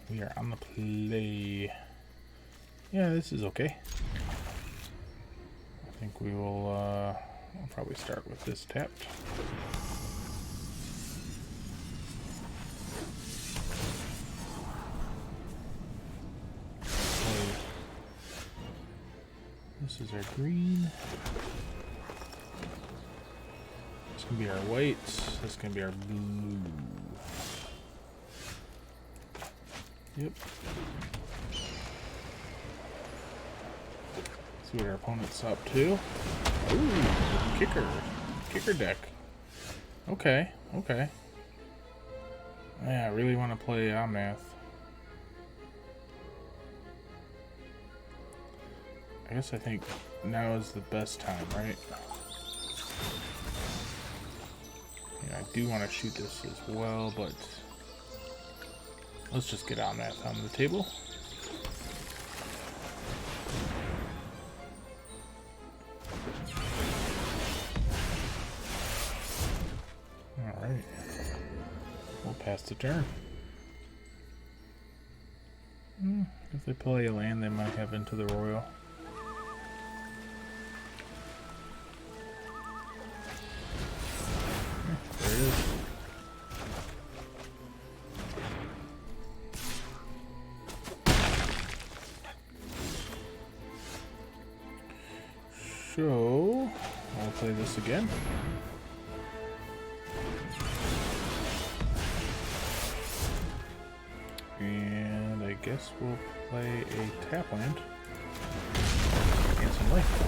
We are on the play. Yeah, this is okay. I think we will I'll probably start with this tapped. This is our green. This can be our whites. This can be our blue. Yep. See what our opponent's up to. Ooh, kicker deck. Okay, okay. Yeah, I really want to play Omanth. I guess I think now is the best time, right? Yeah, I do want to shoot this as well, but let's just get Omanth on the table. Alright. We'll pass the turn. If they play a land, they might have Into the Royal. There it is. So, I'll play this again. And I guess guess we'll play a tap land. Gain some life.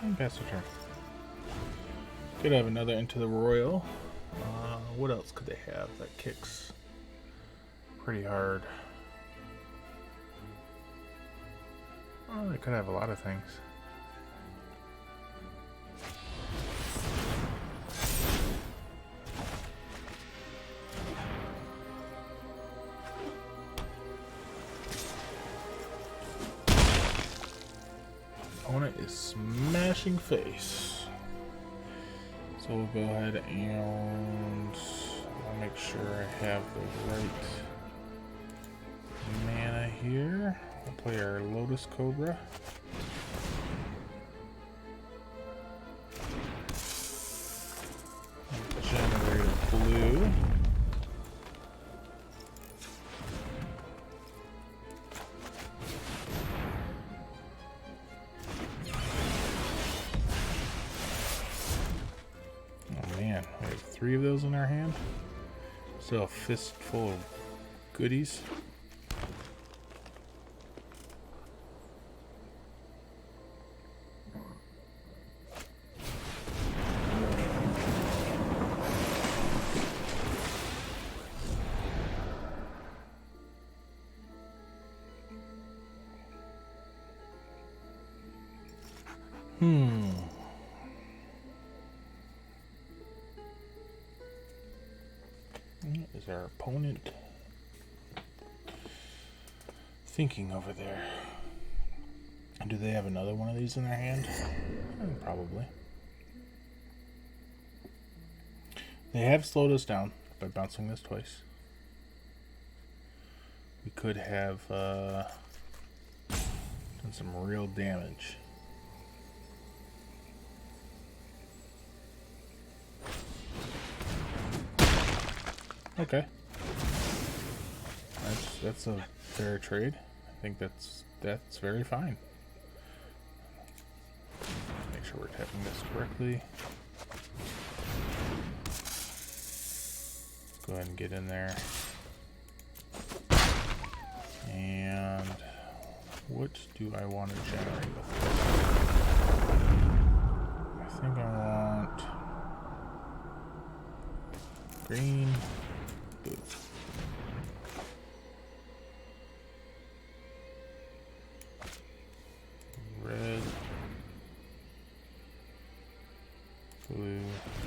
And pass the turn. Could have another Into the Royal. What else could they have that kicks pretty hard? Oh, they could have a lot of things. Opponent is smashing face. So we'll go ahead and I'll make sure I have the right mana here. We'll play our Lotus Cobra. Generate a blue. Oh man, we have 3 of those in our hand. Still a fistful of goodies. What is our opponent thinking over there? And do they have another one of these in their hand? Probably. They have slowed us down by bouncing this twice. We could have done some real damage. Okay. That's a fair trade. I think that's very fine. Make sure we're tapping this correctly. Go ahead and get in there. And what do I want to generate with this? I think I want green. Blue. Red. Blue.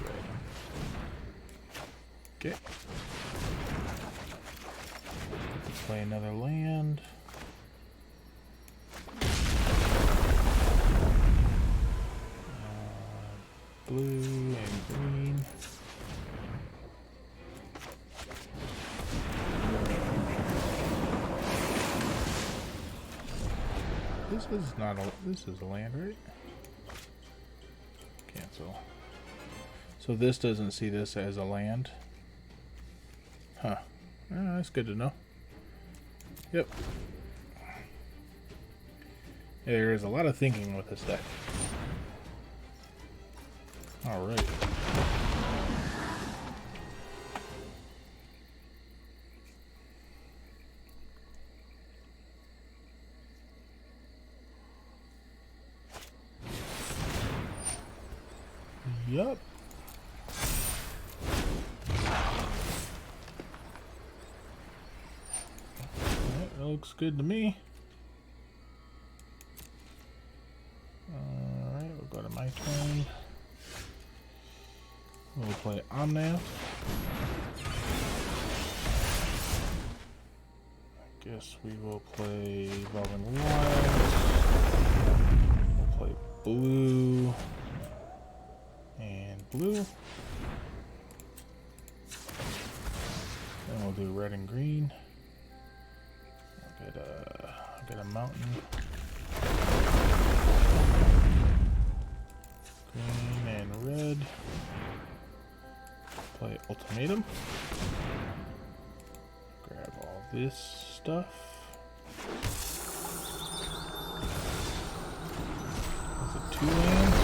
Red. Okay. Let's play another land. Blue and green. This is a land, right? Cancel. So this doesn't see this as a land. Huh. That's good to know. Yep. There is a lot of thinking with this deck. Alright. Yup. That looks good to me. Alright, we'll go to my turn. We'll play Omanth. I guess we will play Evolving Wilds. We'll play blue. And blue. Then we'll do red and green. I'll get a mountain. Green and red. Play Ultimatum. Grab all this stuff. Those are 2 lands.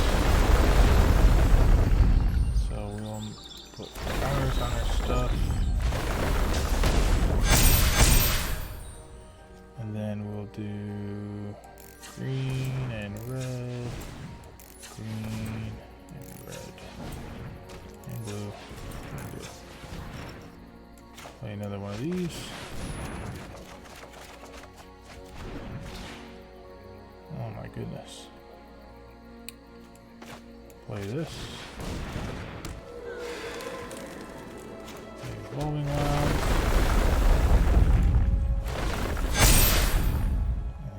So we'll put counters on our stuff. do green and red, green and red, and blue, and blue. Play another one of these. Oh my goodness. Play this. Play Evolving Wild.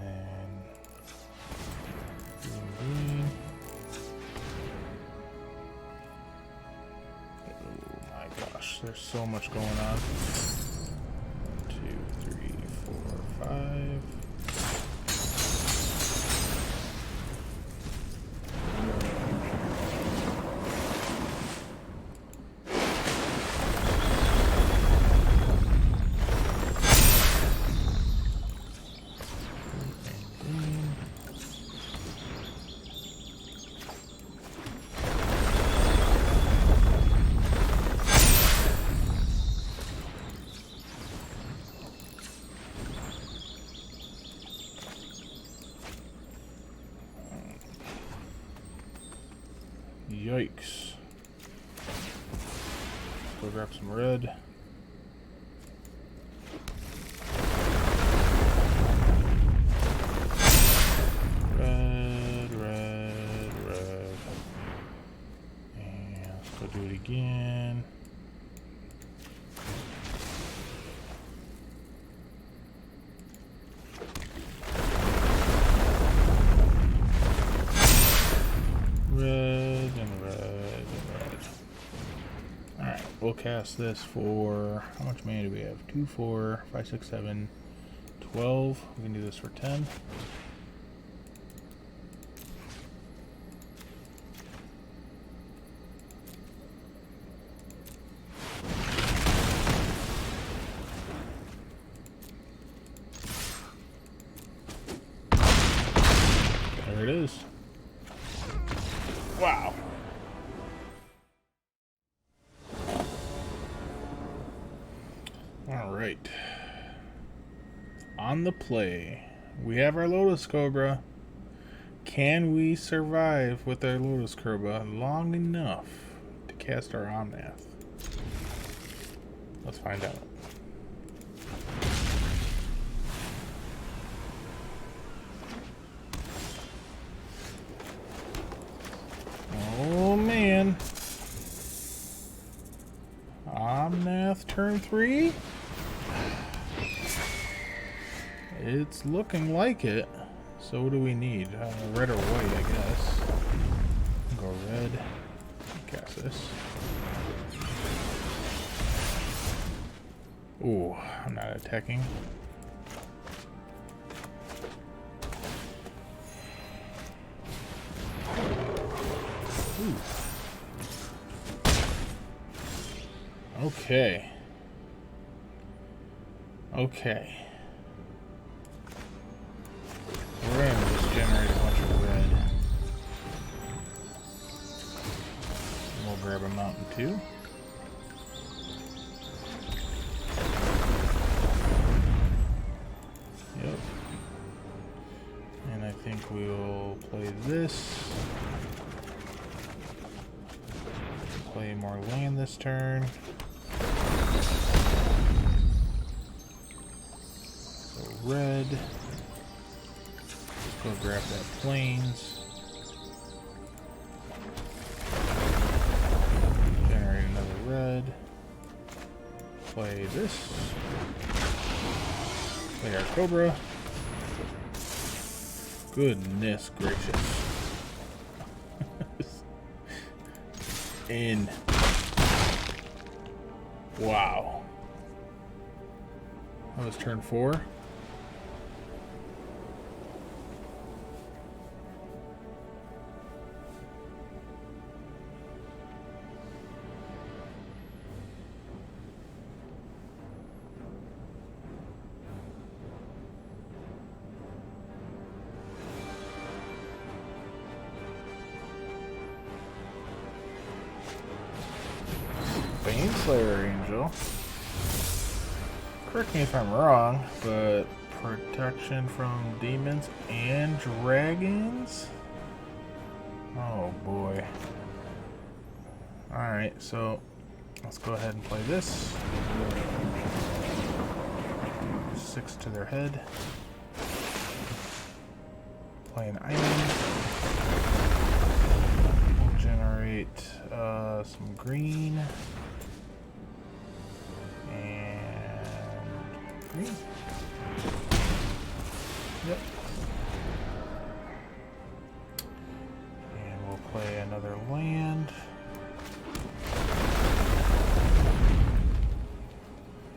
And green. Oh my gosh, there's so much going on. 1, 2, 3, 4, 5. Yikes. Go grab some red. Red, red, red. And let's go do it again. Red and red and red. Alright, we'll cast this for, how much mana do we have? 2, 4, 5, 6, 7, 12. We can do this for 10. There it is. Wow. All right. On the play, we have our Lotus Cobra. Can we survive with our Lotus Cobra long enough to cast our Omanth? Let's find out. Oh man. Omanth turn 3? It's looking like it. So what do we need? Red or white, I guess. Go red. Cast this. Ooh, I'm not attacking. Ooh. Okay. Okay. We're gonna just generate a bunch of red. And we'll grab a mountain too. Yep. And I think we'll play this. Play more land this turn. So red. Go grab that plains. Generate another red. Play this. Play our Cobra. Goodness gracious. In. Wow. That was turn 4. Baneslayer Angel. Correct me if I'm wrong, but Protection from demons and dragons? Oh boy. Alright, so let's go ahead and play this. 6 to their head. Play an island. We'll generate some green. And green. Yep. And we'll play another land.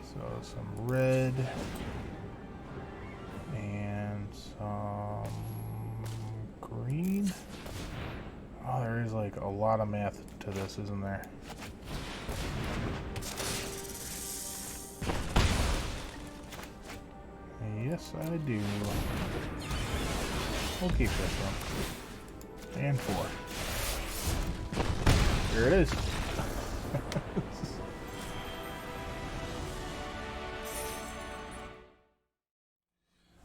So some red. And some green. Oh, there is like a lot of math to this, isn't there? Yes, I do. We'll keep this one. And 4. There it is.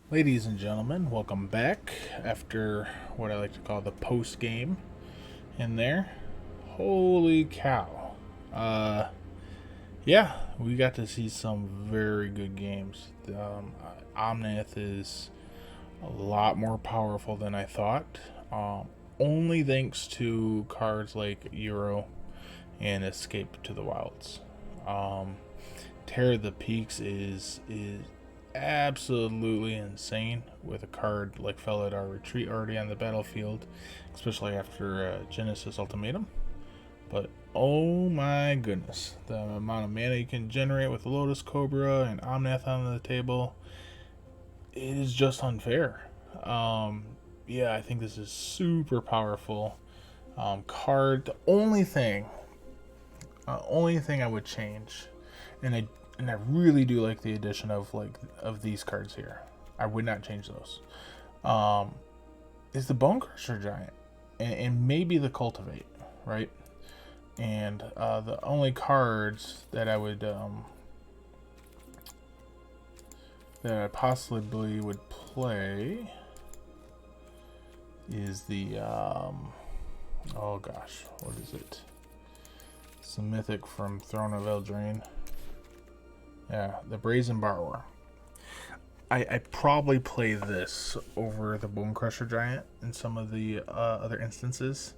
Ladies and gentlemen, welcome back after what I like to call the post game in there. Holy cow. Yeah, we got to see some very good games. Omanth is a lot more powerful than I thought. Only thanks to cards like Euro and Escape to the Wilds. Terror of the Peaks is absolutely insane with a card like Felidar Retreat already on the battlefield, especially after Genesis Ultimatum. But oh my goodness, the amount of mana you can generate with Lotus Cobra and Omanth on the table, it is just unfair. Yeah, I think this is super powerful card. The only thing I would change, and I really do like the addition of these cards here. I would not change those. Is the Bone Crusher Giant and maybe the Cultivate, right? And the only cards that I would that I possibly would play is the oh gosh, what is it? It's a mythic from Throne of Eldraine. Yeah, the Brazen Borrower. I probably play this over the Bone Crusher Giant in some of the other instances.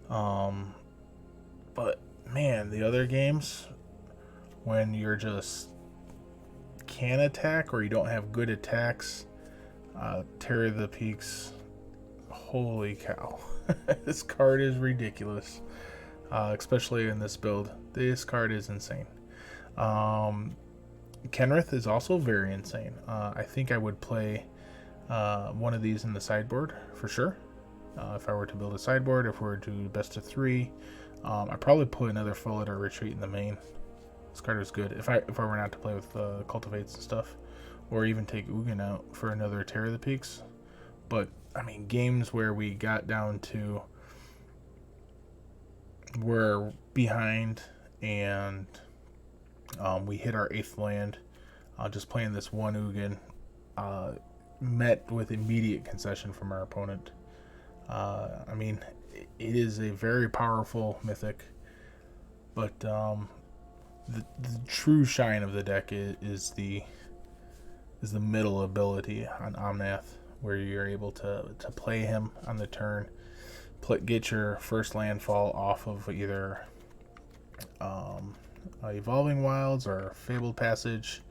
But man, the other games, when you're just can attack or you don't have good attacks, Terror of the Peaks, holy cow. This card is ridiculous, especially in this build. This card is insane. Kenrith is also very insane. I think I would play one of these in the sideboard for sure. If I were to build a sideboard, if we were to do best of 3, I'd probably put another Felidar Retreat in the main. This card is good. If I were not to play with Cultivates and stuff, or even take Ugin out for another Terror of the Peaks. But I mean, games where we got down to we're behind and we hit our 8th land, just playing this one Ugin, met with immediate concession from our opponent. I mean, it is a very powerful mythic, but the true shine of the deck is the middle ability on Omanth, where you're able to play him on the turn, get your first landfall off of either Evolving Wilds or Fabled Passage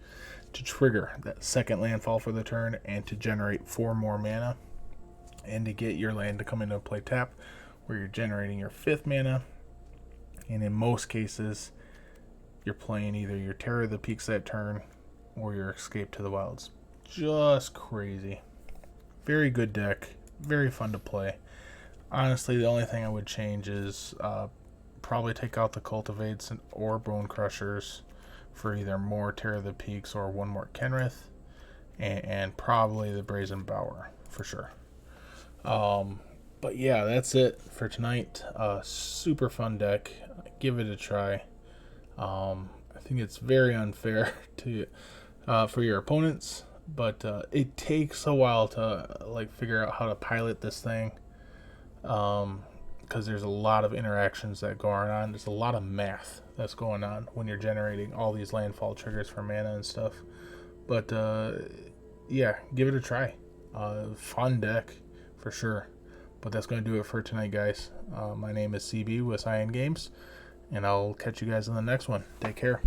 to trigger that second landfall for the turn and to generate 4 more mana, and to get your land to come into play tap, where you're generating your 5th mana, and in most cases you're playing either your Terror of the Peaks that turn or your Escape to the Wilds. Just crazy. Very good deck, very fun to play. Honestly, the only thing I would change is probably take out the Cultivates or Bone Crushers for either more Terror of the Peaks or 1 more Kenrith, and probably the Brazen Bower for sure. But yeah, that's it for tonight. Super fun deck. Give it a try. I think it's very unfair to for your opponents. but it takes a while to like figure out how to pilot this thing, because there's a lot of interactions that go on. There's a lot of math that's going on when you're generating all these landfall triggers for mana and stuff. But yeah, give it a try. Fun deck for sure. But that's going to do it for tonight, guys. My name is CB with Cyan Games, and I'll catch you guys in the next one. Take care.